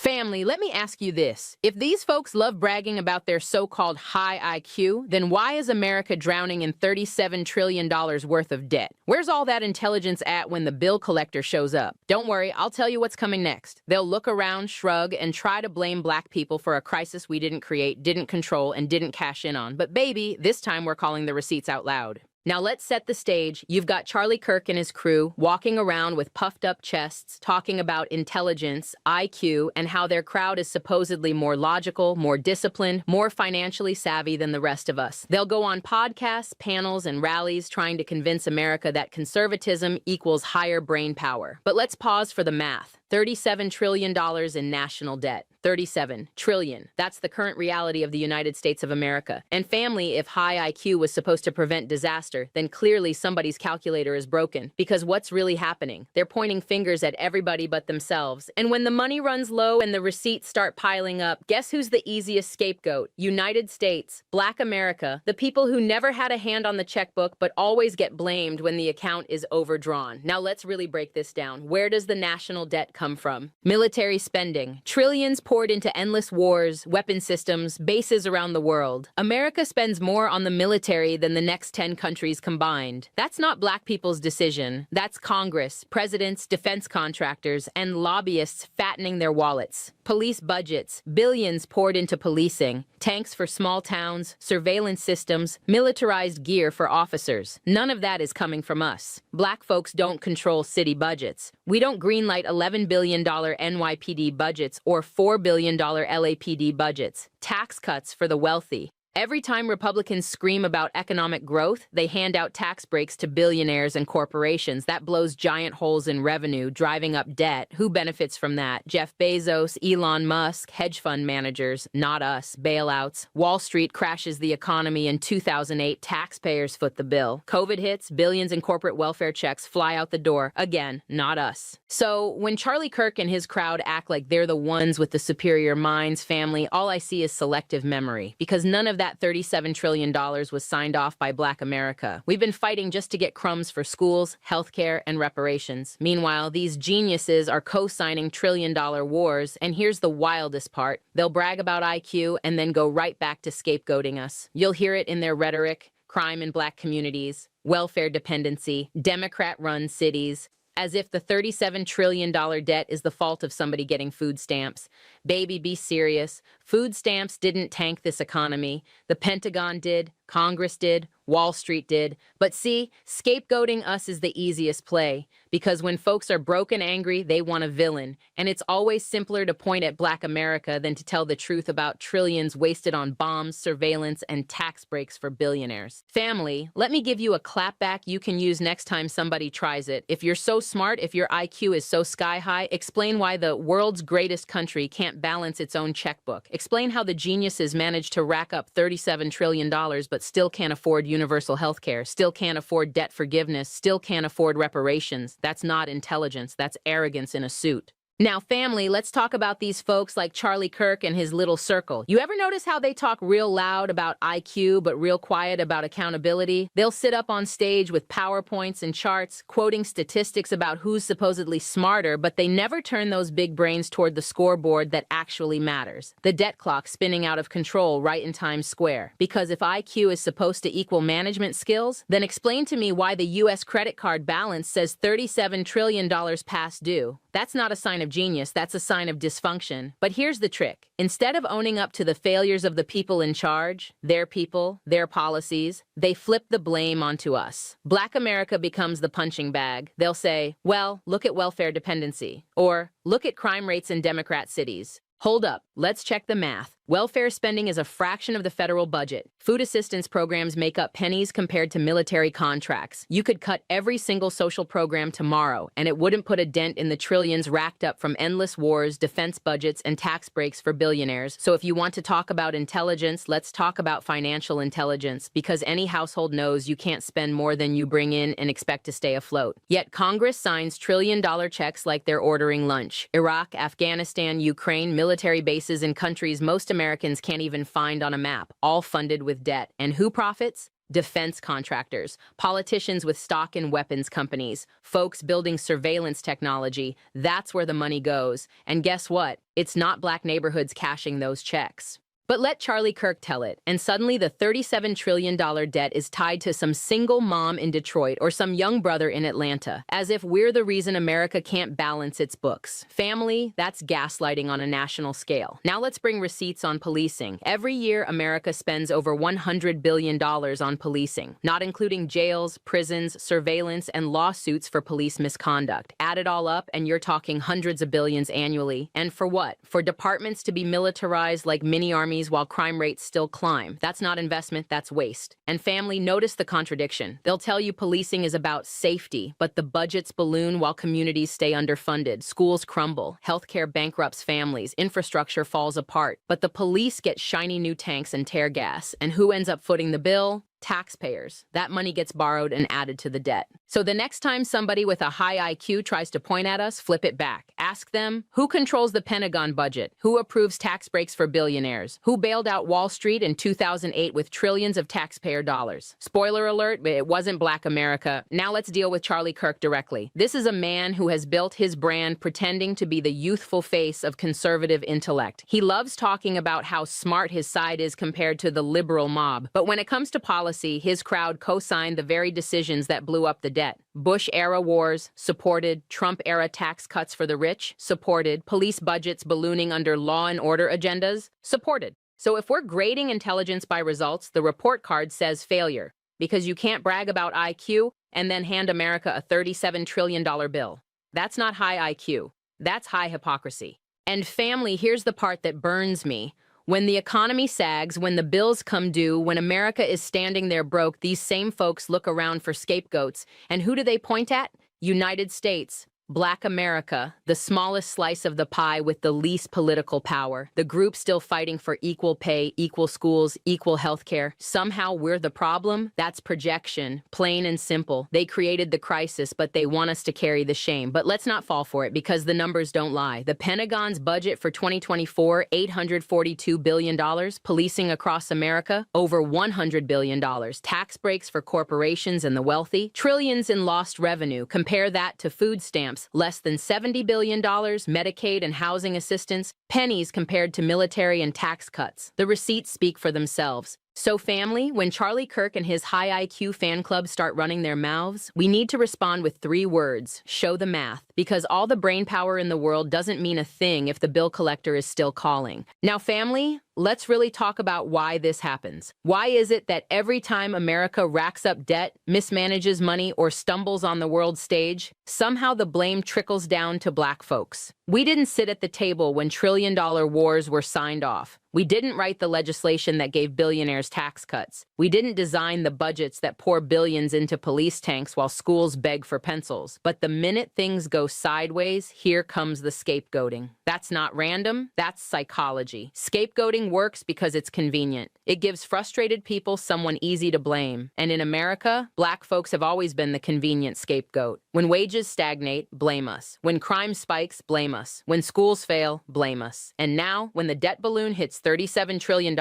Family, let me ask you this. If these folks love bragging about their so-called high IQ, then why is America drowning in $37 trillion worth of debt? Where's all that intelligence at when the bill collector shows up? Don't worry, I'll tell you what's coming next. They'll look around, shrug, and try to blame black people for a crisis we didn't create, didn't control, and didn't cash in on. But baby, this time we're calling the receipts out loud. Now let's set the stage. You've got Charlie Kirk and his crew walking around with puffed up chests, talking about intelligence, IQ, and how their crowd is supposedly more logical, more disciplined, more financially savvy than the rest of us. They'll go on podcasts, panels, and rallies trying to convince America that conservatism equals higher brain power. But let's pause for the math. $37 trillion in national debt. 37 trillion. That's the current reality of the United States of America. And family, if high IQ was supposed to prevent disaster, then clearly somebody's calculator is broken. Because what's really happening? They're pointing fingers at everybody but themselves. And when the money runs low and the receipts start piling up, guess who's the easiest scapegoat? United States, Black America, the people who never had a hand on the checkbook but always get blamed when the account is overdrawn. Now let's really break this down. Where does the national debt come from? Military spending. Trillions poured into endless wars, weapon systems, bases around the world. America spends more on the military than the next 10 countries combined. That's not black people's decision. That's Congress, presidents, defense contractors, and lobbyists fattening their wallets. Police budgets, billions poured into policing, tanks for small towns, surveillance systems, militarized gear for officers. None of that is coming from us. Black folks don't control city budgets. We don't greenlight $11 billion NYPD budgets or $4 billion LAPD budgets. Tax cuts for the wealthy. Every time Republicans scream about economic growth, they hand out tax breaks to billionaires and corporations. That blows giant holes in revenue, driving up debt. Who benefits from that? Jeff Bezos, Elon Musk, hedge fund managers, not us. Bailouts. Wall Street crashes the economy in 2008. Taxpayers foot the bill. COVID hits, billions in corporate welfare checks fly out the door. Again, not us. So when Charlie Kirk and his crowd act like they're the ones with the superior minds, family, all I see is selective memory. Because none of that $37 trillion was signed off by Black America. We've been fighting just to get crumbs for schools, healthcare, and reparations. Meanwhile, these geniuses are co-signing trillion-dollar wars, and here's the wildest part. They'll brag about IQ and then go right back to scapegoating us. You'll hear it in their rhetoric: crime in Black communities, welfare dependency, Democrat-run cities, as if the $37 trillion debt is the fault of somebody getting food stamps. Baby, be serious. Food stamps didn't tank this economy. The Pentagon did, Congress did, Wall Street did. But see, scapegoating us is the easiest play, because when folks are broke and angry, they want a villain. And it's always simpler to point at Black America than to tell the truth about trillions wasted on bombs, surveillance, and tax breaks for billionaires. Family, let me give you a clapback you can use next time somebody tries it. If you're so smart, if your IQ is so sky high, explain why the world's greatest country can't balance its own checkbook. Explain how the geniuses managed to rack up $37 trillion but still can't afford universal health care, still can't afford debt forgiveness, still can't afford reparations. That's not intelligence, that's arrogance in a suit. Now, family, let's talk about these folks like Charlie Kirk and his little circle. You ever notice how they talk real loud about IQ but real quiet about accountability? They'll sit up on stage with PowerPoints and charts, quoting statistics about who's supposedly smarter, but they never turn those big brains toward the scoreboard that actually matters. The debt clock spinning out of control right in Times Square. Because if IQ is supposed to equal management skills, then explain to me why the U.S. credit card balance says $37 trillion past due. That's not a sign of genius, that's a sign of dysfunction. But here's the trick. Instead of owning up to the failures of the people in charge, their people, their policies, they flip the blame onto us. Black America becomes the punching bag. They'll say, well, look at welfare dependency, or look at crime rates in Democrat cities. Hold up, let's check the math. Welfare spending is a fraction of the federal budget. Food assistance programs make up pennies compared to military contracts. You could cut every single social program tomorrow, and it wouldn't put a dent in the trillions racked up from endless wars, defense budgets, and tax breaks for billionaires. So if you want to talk about intelligence, let's talk about financial intelligence, because any household knows you can't spend more than you bring in and expect to stay afloat. Yet Congress signs trillion-dollar checks like they're ordering lunch. Iraq, Afghanistan, Ukraine, military bases in countries most Americans can't even find on a map, all funded with debt. And who profits? Defense contractors, politicians with stock in weapons companies, folks building surveillance technology, that's where the money goes. And guess what? It's not black neighborhoods cashing those checks. But let Charlie Kirk tell it, and suddenly the $37 trillion debt is tied to some single mom in Detroit or some young brother in Atlanta, as if we're the reason America can't balance its books. Family, that's gaslighting on a national scale. Now let's bring receipts on policing. Every year, America spends over $100 billion on policing, not including jails, prisons, surveillance, and lawsuits for police misconduct. Add it all up, and you're talking hundreds of billions annually. And for what? For departments to be militarized like mini-armies while crime rates still climb. That's not investment, that's waste. And family, notice the contradiction. They'll tell you policing is about safety, but the budgets balloon while communities stay underfunded, schools crumble, healthcare bankrupts families, infrastructure falls apart. But the police get shiny new tanks and tear gas. And who ends up footing the bill? Taxpayers. That money gets borrowed and added to the debt. So the next time somebody with a high IQ tries to point at us, flip it back. Ask them, who controls the Pentagon budget? Who approves tax breaks for billionaires? Who bailed out Wall Street in 2008 with trillions of taxpayer dollars? Spoiler alert, it wasn't Black America. Now let's deal with Charlie Kirk directly. This is a man who has built his brand pretending to be the youthful face of conservative intellect. He loves talking about how smart his side is compared to the liberal mob. But when it comes to policy, his crowd co-signed the very decisions that blew up the debt. Bush-era wars, supported. Trump-era tax cuts for the rich, supported. Police budgets ballooning under law and order agendas, supported. So if we're grading intelligence by results, the report card says failure, because you can't brag about IQ and then hand America a $37 trillion bill. That's not high IQ. That's high hypocrisy. And family, here's the part that burns me. When the economy sags, when the bills come due, when America is standing there broke, these same folks look around for scapegoats. And who do they point at? United States. Black America, the smallest slice of the pie with the least political power, the group still fighting for equal pay, equal schools, equal health care. Somehow we're the problem? That's projection, plain and simple. They created the crisis, but they want us to carry the shame. But let's not fall for it, because the numbers don't lie. The Pentagon's budget for 2024, $842 billion. Policing across America, over $100 billion. Tax breaks for corporations and the wealthy, trillions in lost revenue. Compare that to food stamps. Less than $70 billion, Medicaid and housing assistance, pennies compared to military and tax cuts. The receipts speak for themselves. So family, when Charlie Kirk and his high IQ fan club start running their mouths, we need to respond with 3 words: show the math. Because all the brain power in the world doesn't mean a thing if the bill collector is still calling. Now family, let's really talk about why this happens. Why is it that every time America racks up debt, mismanages money, or stumbles on the world stage, somehow the blame trickles down to Black folks? We didn't sit at the table when trillion-dollar wars were signed off. We didn't write the legislation that gave billionaires tax cuts. We didn't design the budgets that pour billions into police tanks while schools beg for pencils. But the minute things go sideways, here comes the scapegoating. That's not random, that's psychology. Scapegoating works because it's convenient. It gives frustrated people someone easy to blame. And in America, Black folks have always been the convenient scapegoat. When wages stagnate, blame us. When crime spikes, blame us. When schools fail, blame us. And now, when the debt balloon hits $37 trillion,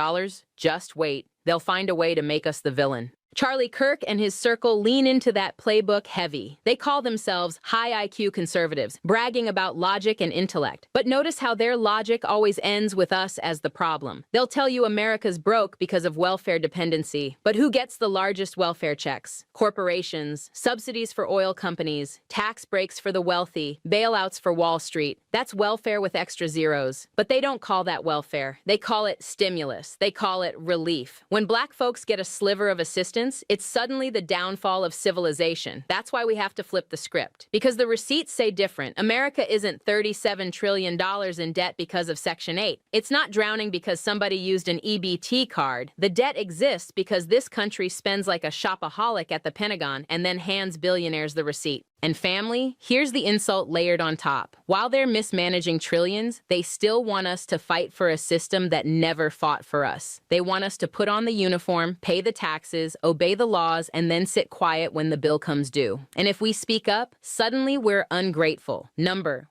just wait. They'll find a way to make us the villain. Charlie Kirk and his circle lean into that playbook heavy. They call themselves high IQ conservatives, bragging about logic and intellect. But notice how their logic always ends with us as the problem. They'll tell you America's broke because of welfare dependency. But who gets the largest welfare checks? Corporations, subsidies for oil companies, tax breaks for the wealthy, bailouts for Wall Street. That's welfare with extra zeros. But they don't call that welfare. They call it stimulus. They call it relief. When Black folks get a sliver of assistance, it's suddenly the downfall of civilization. That's why we have to flip the script. Because the receipts say different. America isn't $37 trillion in debt because of Section 8. It's not drowning because somebody used an EBT card. The debt exists because this country spends like a shopaholic at the Pentagon and then hands billionaires the receipt. And family, here's the insult layered on top. While they're mismanaging trillions, they still want us to fight for a system that never fought for us. They want us to put on the uniform, pay the taxes, obey the laws, and then sit quiet when the bill comes due. And if we speak up, suddenly we're ungrateful.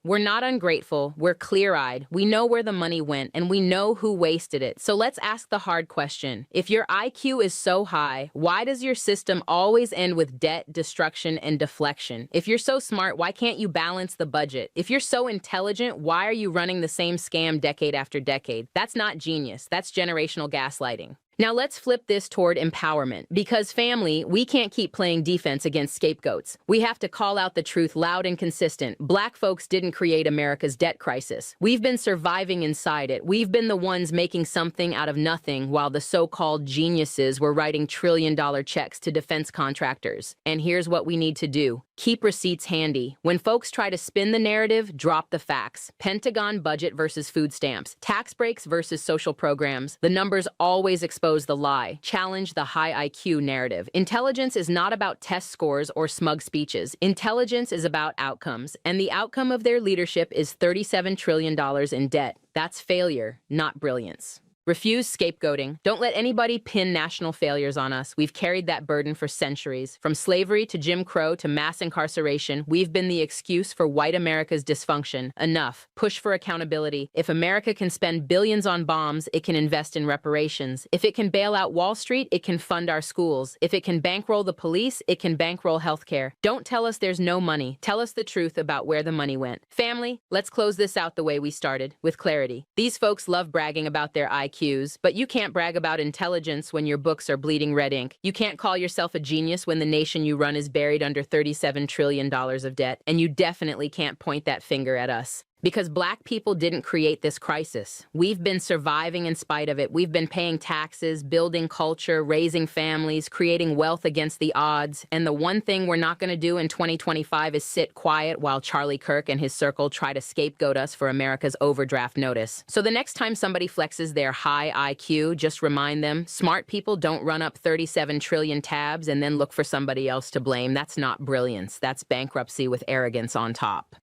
We're not ungrateful, we're clear-eyed. We know where the money went, and we know who wasted it. So let's ask the hard question. If your IQ is so high, why does your system always end with debt, destruction, and deflection? If you're so smart, why can't you balance the budget? If you're so intelligent, why are you running the same scam decade after decade? That's not genius, that's generational gaslighting. Now let's flip this toward empowerment. Because family, we can't keep playing defense against scapegoats. We have to call out the truth loud and consistent. Black folks didn't create America's debt crisis. We've been surviving inside it. We've been the ones making something out of nothing while the so-called geniuses were writing trillion-dollar checks to defense contractors. And here's what we need to do. Keep receipts handy. When folks try to spin the narrative, drop the facts. Pentagon budget versus food stamps. Tax breaks versus social programs. The numbers always expose the lie. Challenge the high IQ narrative. Intelligence is not about test scores or smug speeches. Intelligence is about outcomes. And the outcome of their leadership is $37 trillion in debt. That's failure, not brilliance. Refuse scapegoating. Don't let anybody pin national failures on us. We've carried that burden for centuries. From slavery to Jim Crow to mass incarceration, we've been the excuse for white America's dysfunction. Enough. Push for accountability. If America can spend billions on bombs, it can invest in reparations. If it can bail out Wall Street, it can fund our schools. If it can bankroll the police, it can bankroll healthcare. Don't tell us there's no money. Tell us the truth about where the money went. Family, let's close this out the way we started, with clarity. These folks love bragging about their IQ. But you can't brag about intelligence when your books are bleeding red ink. You can't call yourself a genius when the nation you run is buried under $37 trillion of debt. And you definitely can't point that finger at us. Because Black people didn't create this crisis. We've been surviving in spite of it. We've been paying taxes, building culture, raising families, creating wealth against the odds. And the one thing we're not going to do in 2025 is sit quiet while Charlie Kirk and his circle try to scapegoat us for America's overdraft notice. So the next time somebody flexes their high IQ, just remind them, smart people don't run up 37 trillion tabs and then look for somebody else to blame. That's not brilliance. That's bankruptcy with arrogance on top.